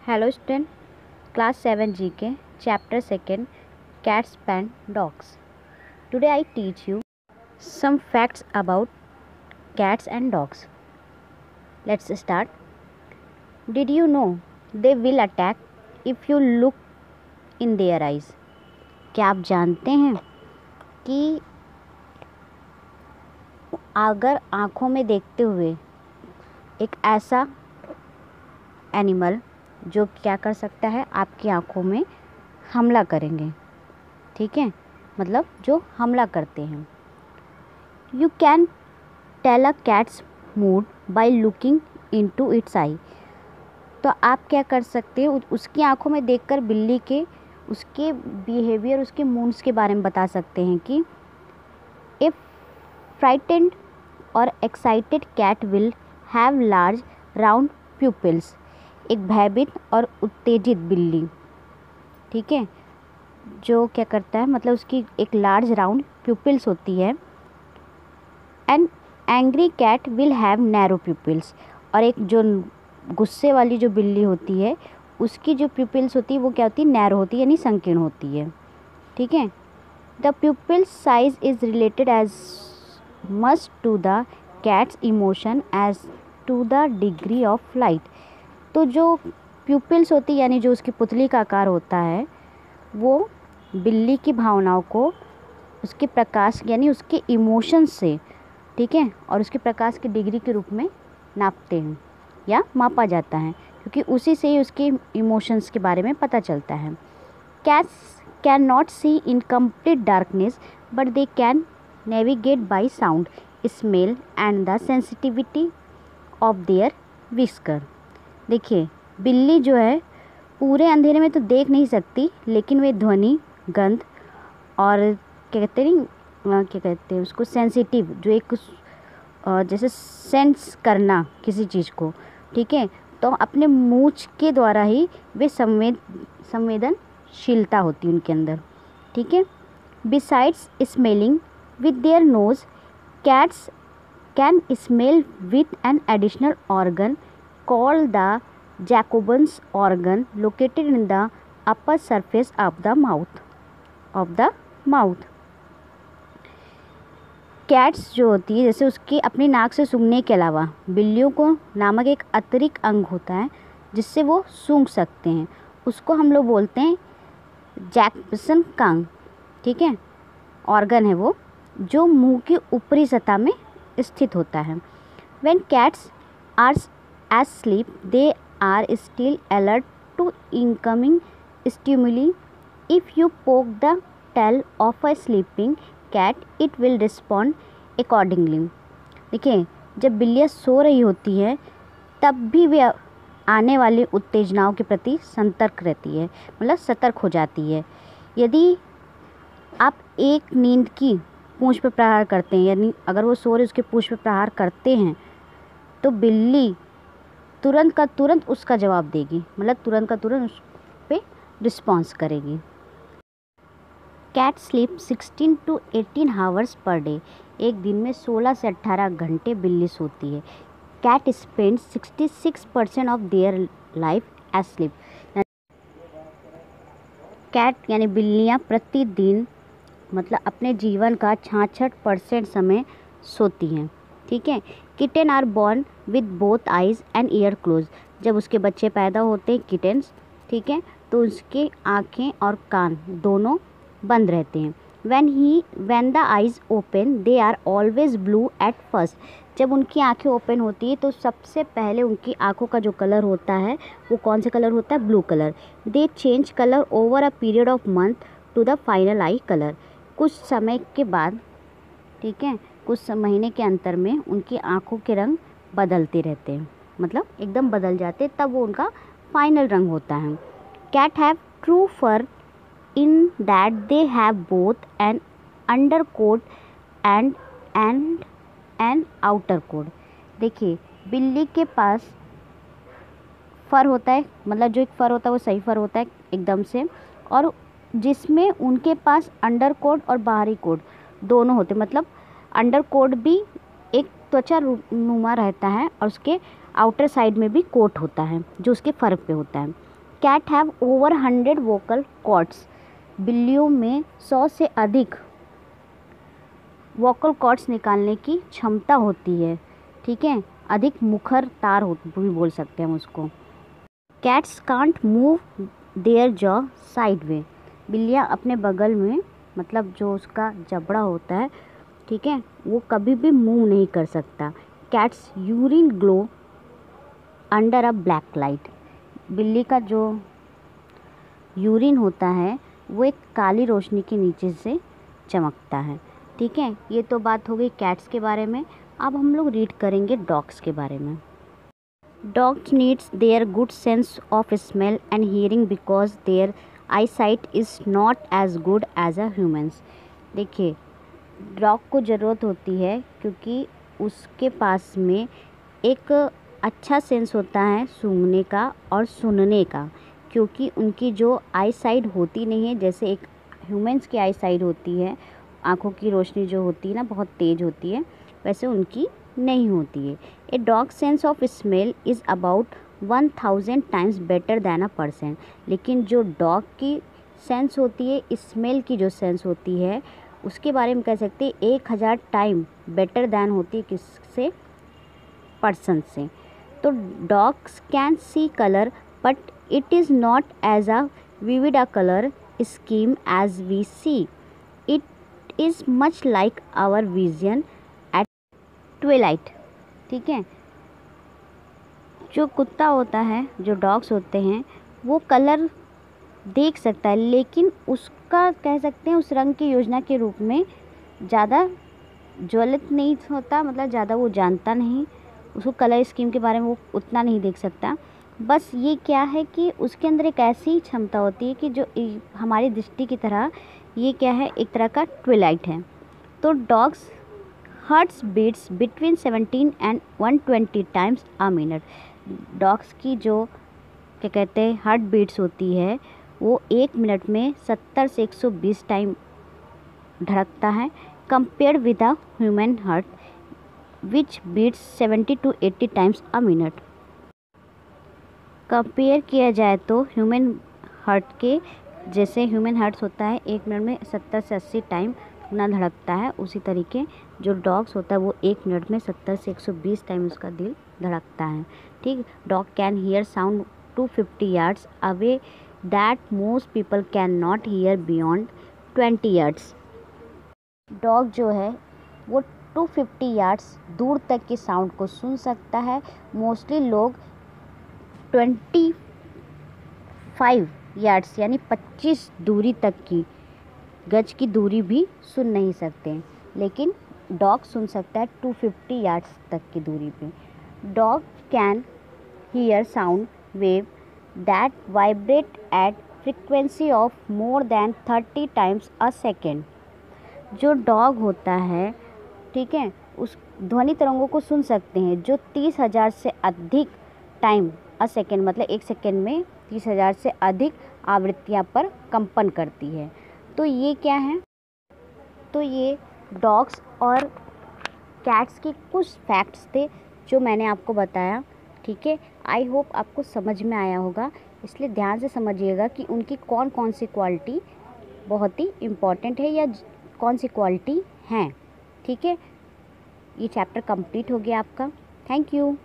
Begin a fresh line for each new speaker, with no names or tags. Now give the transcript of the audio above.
Hello student, class 7 GK, chapter 2, cats and dogs. Today I teach you some facts about cats and dogs. Let's start. Did you know they will attack if you look in their eyes? क्या आप जानते हैं कि अगर आँखों में देखते हुए एक ऐसा एनिमल जो क्या कर सकता है, आपकी आँखों में हमला करेंगे, ठीक है, मतलब जो हमला करते हैं. You can tell a cat's mood by looking into its eye. तो आप क्या कर सकते हैं, उसकी आँखों में देखकर बिल्ली के उसके बिहेवियर, उसके मूड्स के बारे में बता सकते हैं कि if frightened or excited cat will have large round pupils. एक भयभीत और उत्तेजित बिल्ली, ठीक है, जो क्या करता है, मतलब उसकी एक लार्ज राउंड प्यूपिल्स होती है. And angry cat will have narrow pupils. और एक जो गुस्से वाली जो बिल्ली होती है, उसकी जो प्यूपिल्स होती है वो क्या होती है, नैरो होती है, यानी संकीर्ण होती है, ठीक है. The pupil size is related as much to the cat's emotion as to the degree of flight. तो जो प्यूपिल्स होती है, यानी जो उसकी पुतली का आकार होता है, वो बिल्ली की भावनाओं को उसके प्रकाश यानी उसके इमोशंस से, ठीक है, और उसके प्रकाश की डिग्री के रूप में नापते हैं या मापा जाता है, क्योंकि उसी से ही उसके इमोशंस के बारे में पता चलता है. Cats can not see in complete darkness but they can navigate by sound, smell and the sensitivity of their whisker. देखिए, बिल्ली जो है पूरे अंधेरे में तो देख नहीं सकती, लेकिन वे ध्वनि, गंध और क्या कहते हैं उसको, सेंसिटिव, जो एक जैसे सेंस करना किसी चीज़ को, ठीक है, तो अपने मूंछ के द्वारा ही वे संवेदनशीलता होती है उनके अंदर, ठीक है. Besides smelling with their nose, cats can smell with an additional organ called the Jacobson's organ located in the upper surface of the mouth. Cats जो होती है, जैसे उसकी अपनी नाक से सूंघने के अलावा बिल्लियों को नामक एक अतिरिक्त अंग होता है जिससे वो सूंघ सकते हैं. उसको हम लोग बोलते हैं जैकबसन का अंग, ठीक है, ऑर्गन है वो, जो मुंह की ऊपरी सतह में स्थित होता है. When cats are asleep, they are still alert to incoming stimuli. If you poke the tail of a sleeping cat, it will respond accordingly. देखिए, जब बिल्लियाँ सो रही होती है तब भी वे आने वाली उत्तेजनाओं के प्रति सतर्क रहती है, मतलब सतर्क हो जाती है. यदि आप एक नींद की पूंछ पर प्रहार करते हैं, यानी अगर वो सो रहे उसके पूंछ पर प्रहार करते हैं, तो बिल्ली तुरंत का तुरंत उसका जवाब देगी, मतलब तुरंत का तुरंत उस पर रिस्पॉन्स करेगी. Cat sleep 16 to 18 hours per day. एक दिन में 16 से 18 घंटे बिल्ली सोती है. Cat spend 66% of their life asleep. Cat यानी बिल्लियाँ प्रतिदिन, मतलब अपने जीवन का 66% समय सोती हैं, ठीक है. Kitten are born with both eyes and ear close. जब उसके बच्चे पैदा होते हैं किटन्स, ठीक है, तो उसके आँखें और कान दोनों बंद रहते हैं. When the eyes open they are always blue at first. जब उनकी आँखें ओपन होती है तो सबसे पहले उनकी आँखों का जो कलर होता है वो कौन सा कलर होता है, blue colour. They change colour over a period of month to the final eye colour. कुछ समय के बाद, ठीक है, कुछ महीने के अंतर में उनकी आँखों के रंग बदलते रहते हैं, मतलब एकदम बदल जाते, तब वो उनका फाइनल रंग होता है. Cat have true fur in that they have both an under coat and an outer coat. देखिए, बिल्ली के पास फर होता है, मतलब जो एक फर होता है वो सही फर होता है एकदम से, और जिसमें उनके पास अंडर कोट और बाहरी कोट दोनों होते हैं. मतलब अंडर कोट भी एक त्वचा नुमा रहता है और उसके आउटर साइड में भी कोट होता है जो उसके फर पे होता है. Cat have over 100 vocal cords. बिल्लियों में 100 से अधिक वोकल कॉर्ड्स निकालने की क्षमता होती है, ठीक है। अधिक मुखर तार हो भी बोल सकते हैं हम उसको। Cats can't move their jaw sideway. बिल्लियाँ अपने बगल में, मतलब जो उसका जबड़ा होता है, ठीक है, वो कभी भी मूव नहीं कर सकता। Cats urine glow under a black light. बिल्ली का जो यूरिन होता है वो एक काली रोशनी के नीचे से चमकता है, ठीक है। ये तो बात हो गई कैट्स के बारे में। अब हम लोग रीड करेंगे डॉग्स के बारे में। Dogs needs their good sense of smell and hearing because their eyesight is not as good as a humans. देखिए, डॉग को ज़रूरत होती है क्योंकि उसके पास में एक अच्छा सेंस होता है सूंघने का और सुनने का, क्योंकि उनकी जो आई साइड होती नहीं है, जैसे एक ह्यूमन्स की आई साइड होती है, आँखों की रोशनी जो होती है ना बहुत तेज़ होती है, वैसे उनकी नहीं होती है। A dog sense of smell is about 1000 times better than a person. लेकिन जो डॉग की सेंस होती है, स्मेल की जो सेंस होती है, उसके बारे में कह सकते हैं 1000 टाइम बेटर दैन होती है किससे? पर्सन से। तो dogs can see colour but it is not as a vivid a colour scheme as we see. It is much like our vision at twilight, ठीक है। जो कुत्ता होता है, जो डॉग्स होते हैं, वो कलर देख सकता है, लेकिन उसका कह सकते हैं उस रंग की योजना के रूप में ज़्यादा ज्वलित नहीं होता, मतलब ज़्यादा वो जानता नहीं, उसको कलर स्कीम के बारे में वो उतना नहीं देख सकता। बस ये क्या है कि उसके अंदर एक ऐसी क्षमता होती है कि जो हमारी दृष्टि की तरह, ये क्या है, एक तरह का ट्विलाइट है। तो dogs hearts beats between 17 and 120 times a minute. Dogs की जो क्या कहते हैं हार्ट बीट्स होती है, वो 1 मिनट में 70 से 120 टाइम धड़कता है, compare with a human heart which beats 70 to 80 times a minute. Compare किया जाए तो ह्यूमन हार्ट के, जैसे ह्यूमन हार्ट होता है 1 मिनट में 70 से 80 टाइम ना धड़कता है, उसी तरीके जो डॉग्स होता है वो 1 मिनट में 70 से 120 टाइम उसका दिल धड़कता है, ठीक। Dog can hear sound 250 yards away that most people can not here beyond 20 yards। Dog जो है वो 250 yards दूर तक की साउंड को सुन सकता है। मोस्टली लोग 25 yards यानी 25 दूरी तक की, गज की दूरी भी सुन नहीं सकते, लेकिन डॉग सुन सकता है 250 yards तक की दूरी पे। Dog can hear sound wave that vibrate eight frequency of more than 30 times a second. जो डॉग होता है, ठीक है, उस ध्वनि तरंगों को सुन सकते हैं जो 30,000 से अधिक टाइम अ सेकेंड, मतलब 1 सेकेंड में 30,000 से अधिक आवृत्तियाँ पर कंपन करती है। तो ये क्या है, तो ये डॉग्स और कैट्स के कुछ फैक्ट्स थे जो मैंने आपको बताया, ठीक है। आई होप आपको समझ में आया होगा, इसलिए ध्यान से समझिएगा कि उनकी कौन कौन सी क्वालिटी बहुत ही इम्पॉर्टेंट है या कौन सी क्वालिटी हैं, ठीक है। ये चैप्टर कंप्लीट हो गया आपका। Thank you.